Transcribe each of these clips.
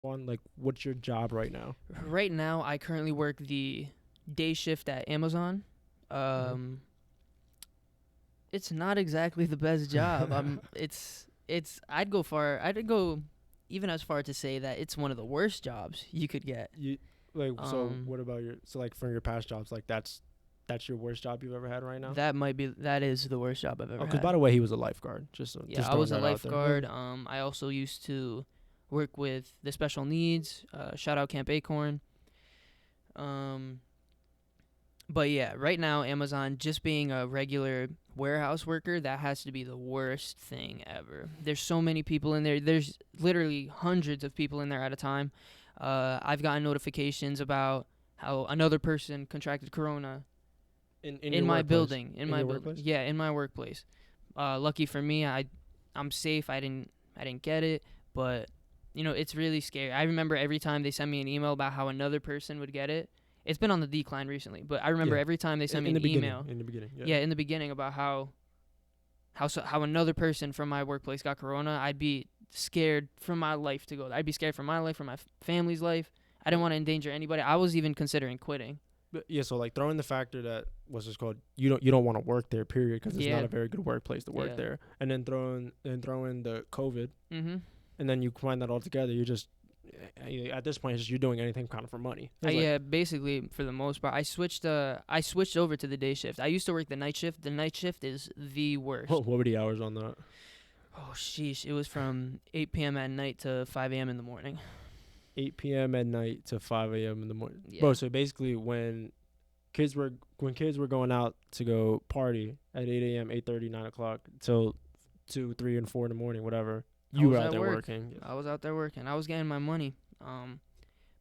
On like, what's your job right now? Right now, I currently work the day shift at Amazon. Mm-hmm. Um, it's not exactly the best job. I'd go even as far to say that it's one of the worst jobs you could get. You like so? Um, What about your so like from your past jobs? Like that's your worst job you've ever had right now? that is the worst job I've Oh, ever because by had. the way, he was a lifeguard. Yeah, Just I throwing was a that out there. lifeguard. I also used to work with the special needs. Shout out Camp Acorn. Um, but yeah, right now Amazon, just being a regular warehouse worker, that has to be the worst thing ever. There's so many people in there. There's literally hundreds of people in there at a time. I've gotten notifications about how another person contracted corona In in your my workplace. building. In In my your building, workplace. yeah, in my workplace. Lucky for me, I'm safe. I didn't get it, but it's really scary. I remember every time they send me an email about how another person would get it. It's been on the decline recently, but I remember Yeah. every time they sent me In an the beginning. email. In the beginning. Yeah. Yeah, in the beginning about how another person from my workplace got corona, I'd be scared for my life to go. I'd be scared for my life, for my family's life. I didn't want to endanger anybody. I was even considering quitting. But yeah, so like throwing the factor that what's this called, you don't want to work there, period, because it's not Yeah, a very good workplace to work yeah. there, and then throwing the COVID, Mhm. and then you combine that all together, you just at this point it's just you're doing anything kind of for money. It's like, Yeah, basically for the most part, I switched over to the day shift. I used to work the night shift. The night shift is the worst. what were the hours on that? Oh sheesh, it was from 8 p.m. at night to 5 a.m. in the morning. 8 p.m. at night to 5 a.m. in the morning, Yeah. bro. So basically, when kids were going out to go party at 8 a.m., 8:30, 9 o'clock till 2, 3, and 4 in the morning, whatever, I you was were out at there work. working. I was out there working. I was getting my money.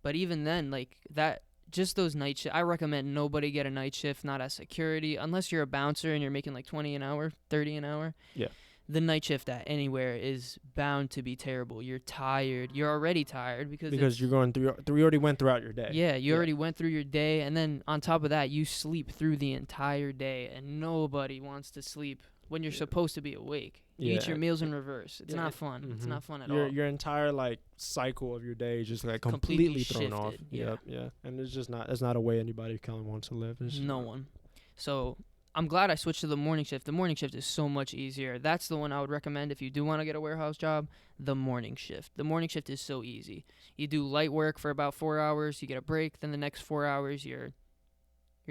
But even then, like that, just those night shift. I recommend nobody get a night shift, not as security, unless you're a bouncer and you're making like 20 an hour, 30 an hour. Yeah. The night shift at anywhere is bound to be terrible. You're tired. You're already tired Because you're going through. You already went throughout your day. yeah, you already went through your day, and then on top of that, you sleep through the entire day, and nobody wants to sleep when you're Yeah. supposed to be awake. You eat Yeah. your meals in reverse. It's Yeah, not fun. It's mhm. not fun at Your all. your entire like cycle of your day is just like Completely completely thrown off. shifted, yeah. Yep, yeah. And it's just not. It's not a way anybody kind of wants to live. It's just No not. one. So I'm glad I switched to the morning shift. The morning shift is so much easier. That's the one I would recommend if you do want to get a warehouse job. The morning shift. The morning shift is so easy. You do light work for about 4 hours. You get a break. Then the next 4 hours, you're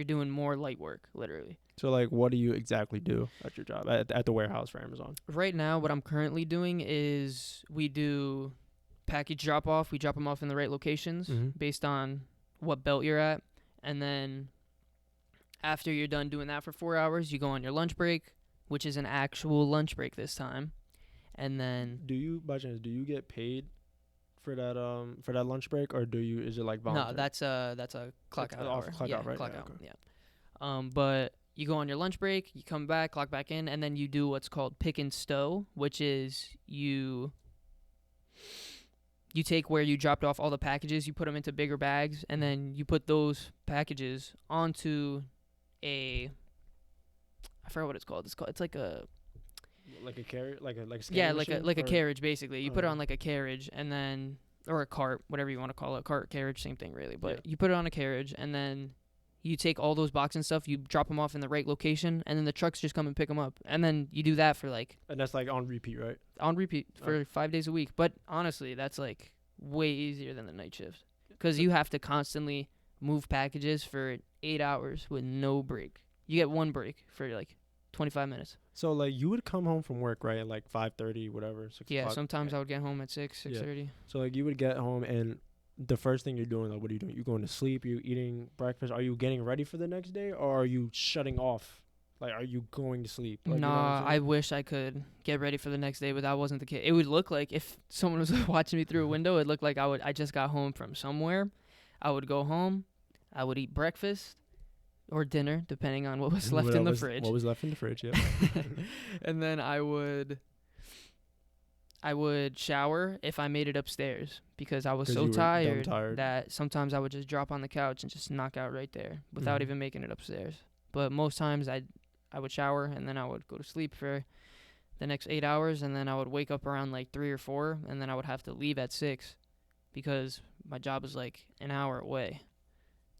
doing more light work, literally. So like, what do you exactly do at your job at the warehouse for Amazon? Right now, what I'm currently doing is we do package drop off. We drop them off in the right locations Mhm. based on what belt you're at, and then after you're done doing that for 4 hours, you go on your lunch break, which is an actual lunch break this time. And then Do you, by chance, do you get paid for that lunch break, or is it like voluntary? no, that's a clock It's out off hour. clock Yeah, out, right? clock Yeah, out. okay. Yeah. But you go on your lunch break, you come back, clock back in, and then you do what's called pick and stow, which is you take where you dropped off all the packages, you put them into bigger bags, and then you put those packages onto I forgot what it's called. It's like a Like a carrier, like a scanning yeah, machine, like a or- carriage basically. You put it Oh. on like a carriage and then or a cart, whatever you want to call it, cart, carriage, same thing really. But Yeah. you put it on a carriage and then you take all those boxes and stuff, you drop them off in the right location, and then the trucks just come and pick them up. And then you do that for like And that's like on repeat, right? on repeat for Oh. 5 days a week. But honestly, that's like way easier than the night shift because you have to constantly move packages for 8 hours with no break. You get one break for like 25 minutes. So like you would come home from work, right, at like 5:30, whatever, 6 Yeah, o'clock. sometimes I would get home at 6:30. So like you would get home, and the first thing you're doing, like, what are you doing? You going to sleep? You eating breakfast? Are you getting ready for the next day, or are you shutting off? Like, are you going to sleep? Like, you know what I'm Nah, I saying? wish I could get ready for the next day, but that wasn't the case. It would look like if someone was watching me through a window, it looked like I just got home from somewhere. I would go home, I would eat breakfast or dinner, depending on what was left in the fridge. What was left in the fridge? Yeah. And then I would shower if I made it upstairs because I was 'Cause so you were dumb tired, tired. that sometimes I would just drop on the couch and just knock out right there without Mhm. even making it upstairs. But most times I would shower and then I would go to sleep for the next 8 hours, and then I would wake up around like 3 or 4, and then I would have to leave at 6 because my job is like an hour away.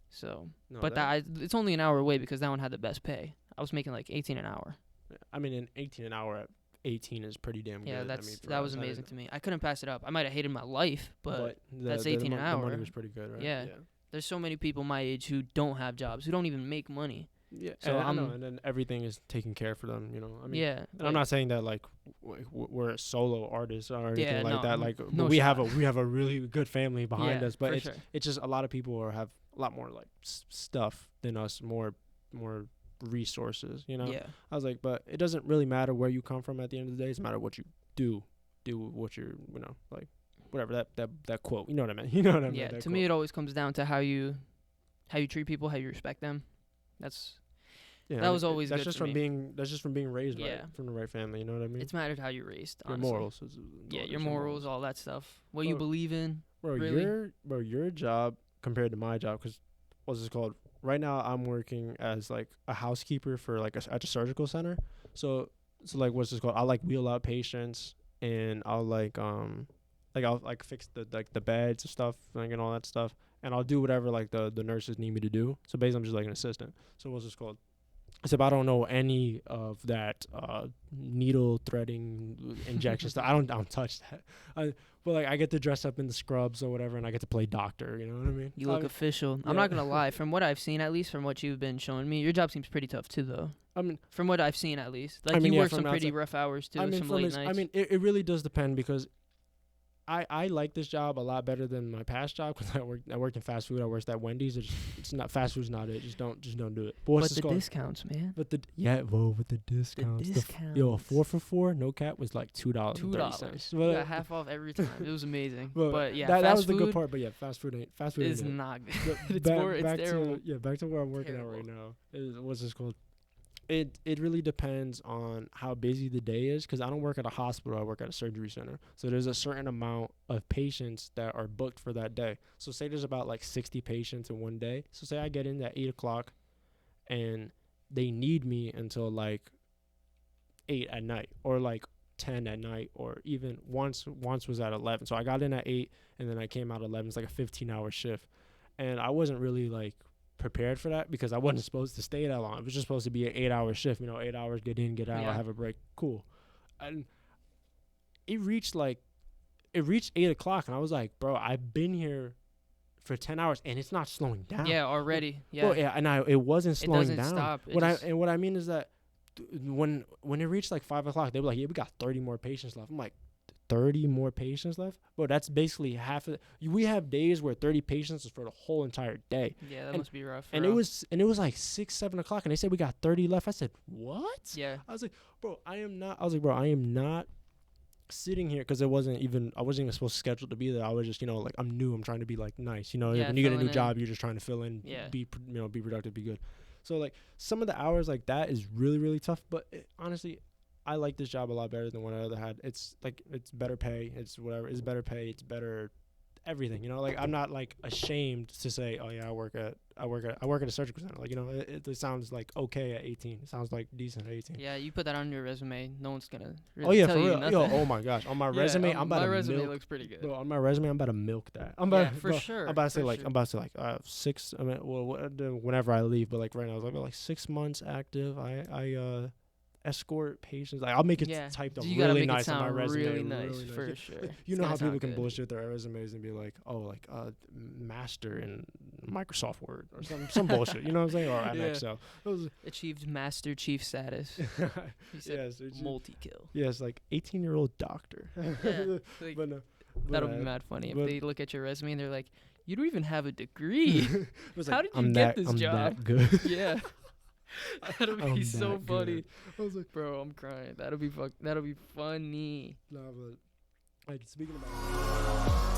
So, No, but it's only an hour away because that one had the best pay. I was making like 18 an hour. I mean, an 18 an hour at 18 is pretty damn Yeah, good. that was amazing to me. I couldn't pass it up. I might have hated my life, but that's the 18 an hour. The money was pretty good, right? Yeah. There's so many people my age who don't have jobs, who don't even make money. Yeah, so I know, and then everything is taken care for them, you know. I mean, yeah, and I'm not saying that like we're solo artists or anything like that. Like, no we shot. have a really good family behind us, but sure. it's just a lot of people have a lot more like stuff than us, more resources, you know. Yeah. I was like, but it doesn't really matter where you come from at the end of the day. It's matter what you do what you're, you know, like whatever that quote. You know what I mean? You know what I mean? Yeah. To me, it always comes down to how you treat people, how you respect them. That was always that's good just for from me. that's just from being raised Yeah. right, from the right family. You know what I mean? It's mattered how you're raised. Your Honestly. morals. Your morals, all that stuff. What you believe in. Bro, really? your job compared to my job, because what's this called? Right now, I'm working as like a housekeeper for like at a surgical center. So like what's this called? I like wheel out patients, and I'll I'll like fix the beds and stuff, like, and all that stuff, and I'll do whatever like the nurses need me to do. So basically, I'm just like an assistant. So what's this called? Except I don't know any of that needle threading injection stuff. I don't touch that. But like I get to dress up in the scrubs or whatever, and I get to play doctor. You know what I mean? You look official. Yeah. I'm not gonna lie. From what I've seen, at least from what you've been showing me, your job seems pretty tough too, though. I mean, from what I've seen, at least, like you work some pretty rough hours too, some late nights. I mean, it really does depend, because I like this job a lot better than my past job, because I worked in fast food. I worked at Wendy's. It's not, fast food's not it. Just don't do it. But the discounts, man. But with the discounts. A 4 for $4, no cap, was like $2. $2. You got half off every time. It was amazing. But yeah, that was the good part. But yeah, fast food is not good. It's terrible. Back to where I'm working at right now. What's this called? It really depends on how busy the day is, because I don't work at a hospital. I work at a surgery center. So there's a certain amount of patients that are booked for that day. So say there's about like 60 patients in one day. So say I get in at 8 o'clock and they need me until like 8 at night, or like 10 at night, or even once was at 11. So I got in at 8 and then I came out at 11. It's like a 15-hour shift. And I wasn't really like prepared for that, because I wasn't supposed to stay that long. It was just supposed to be an 8-hour shift, 8 hours, get in, get out, have a break, cool. And it reached 8 o'clock, and I was like, bro, I've been here for 10 hours and it's not slowing down. Yeah, already. Yeah. Well, yeah, and it wasn't slowing down. It doesn't stop. What I mean is that when it reached like 5 o'clock, they were like, yeah, we got 30 more patients left. I'm like, 30 more patients left? Bro, that's basically half of we have days where 30 patients is for the whole entire day. Yeah, that must be rough. And it was like 6, 7 o'clock, and they said we got 30 left. I said, what? Yeah. I was like, bro, I am not sitting here, because I wasn't even supposed to schedule to be there. I was just, like, I'm new. I'm trying to be like nice, when you get a new job, you're just trying to fill in, be productive, be good. So like some of the hours like that is really, really tough. But honestly, I like this job a lot better than what I other had. It's like, it's better pay. It's whatever. It's better pay. It's better everything. Like I'm not like ashamed to say, oh yeah, I work at a surgical center. Like, it sounds like okay at 18. It sounds like decent at 18. Yeah, you put that on your resume, no one's gonna. Really tell for you real. nothing. Yo, oh my gosh, on my resume, I'm about to my resume milk. looks pretty good. Bro, on my resume, I'm about to milk that. Sure. I'm about to say 6. I mean, whenever I leave, but like right now, I was like 6 months active. I escort patients. Like I'll make it typed up really nice on my resume. Really nice, for sure. You know how people can bullshit their resumes and be like, oh, like master in Microsoft Word or some bullshit. You know what I'm saying? Or at Excel. Achieved Master Chief status. Yes, multi-kill. Yes, like 18-year-old doctor. Like, but no. That'll be mad funny if they look at your resume and they're like, you don't even have a degree. How did you get this job? That good. Yeah. That'll be so funny. I was like, bro, I'm crying. That'll be funny. Nah, but like speaking about